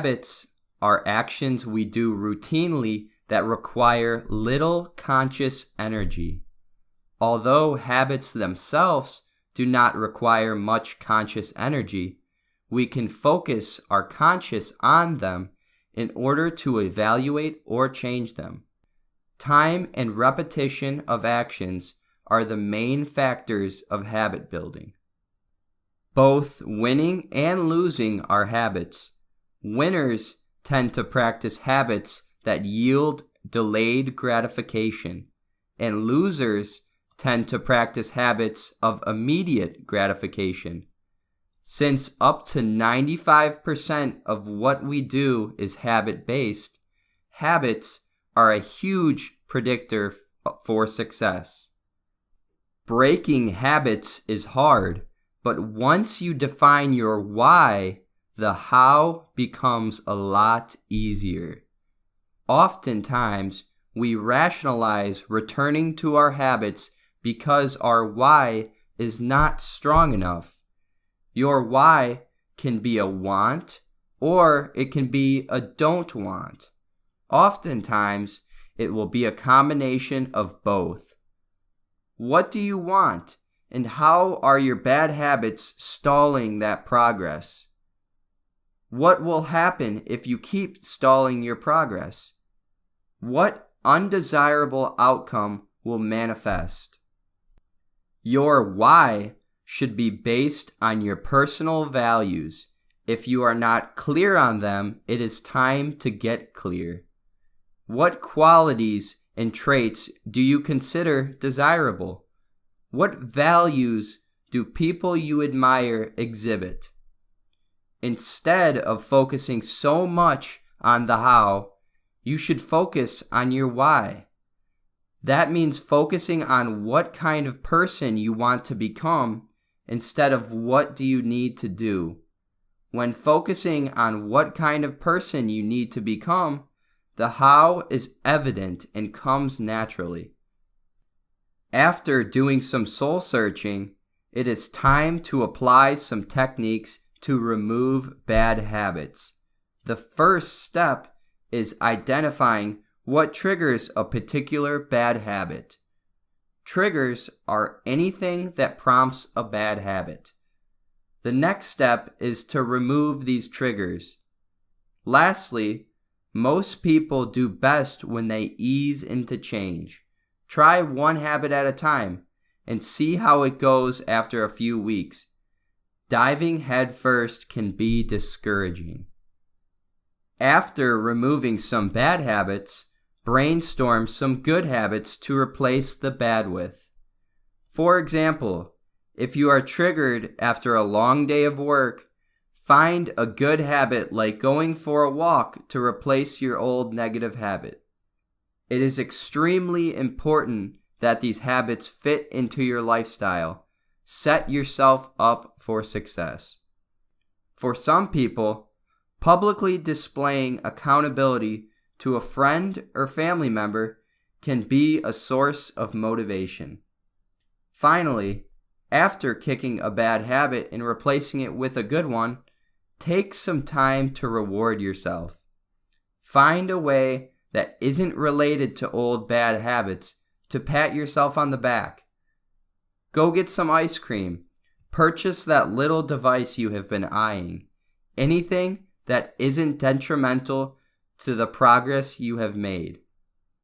Habits are actions we do routinely that require little conscious energy. Although habits themselves do not require much conscious energy, we can focus our conscious on them in order to evaluate or change them. Time and repetition of actions are the main factors of habit building. Both winning and losing are habits. Winners tend to practice habits that yield delayed gratification, and losers tend to practice habits of immediate gratification. Since up to 95% of what we do is habit-based, habits are a huge predictor for success. Breaking habits is hard, but once you define your why, the how becomes a lot easier. Oftentimes, we rationalize returning to our habits because our why is not strong enough. Your why can be a want, or it can be a don't want. Oftentimes, it will be a combination of both. What do you want, and how are your bad habits stalling that progress? What will happen if you keep stalling your progress? What undesirable outcome will manifest? Your why should be based on your personal values. If you are not clear on them, it is time to get clear. What qualities and traits do you consider desirable? What values do people you admire exhibit? Instead of focusing so much on the how, you should focus on your why. That means focusing on what kind of person you want to become instead of what do you need to do. When focusing on what kind of person you need to become, the how is evident and comes naturally. After doing some soul searching, it is time to apply some techniques to remove bad habits. The first step is identifying what triggers a particular bad habit. Triggers are anything that prompts a bad habit. The next step is to remove these triggers. Lastly, most people do best when they ease into change. Try one habit at a time and see how it goes after a few weeks. Diving headfirst can be discouraging. After removing some bad habits, brainstorm some good habits to replace the bad with. For example, if you are triggered after a long day of work, find a good habit like going for a walk to replace your old negative habit. It is extremely important that these habits fit into your lifestyle. Set yourself up for success. For some people, publicly displaying accountability to a friend or family member can be a source of motivation. Finally, after kicking a bad habit and replacing it with a good one, take some time to reward yourself. Find a way that isn't related to old bad habits to pat yourself on the back. Go get some ice cream. Purchase that little device you have been eyeing. Anything that isn't detrimental to the progress you have made.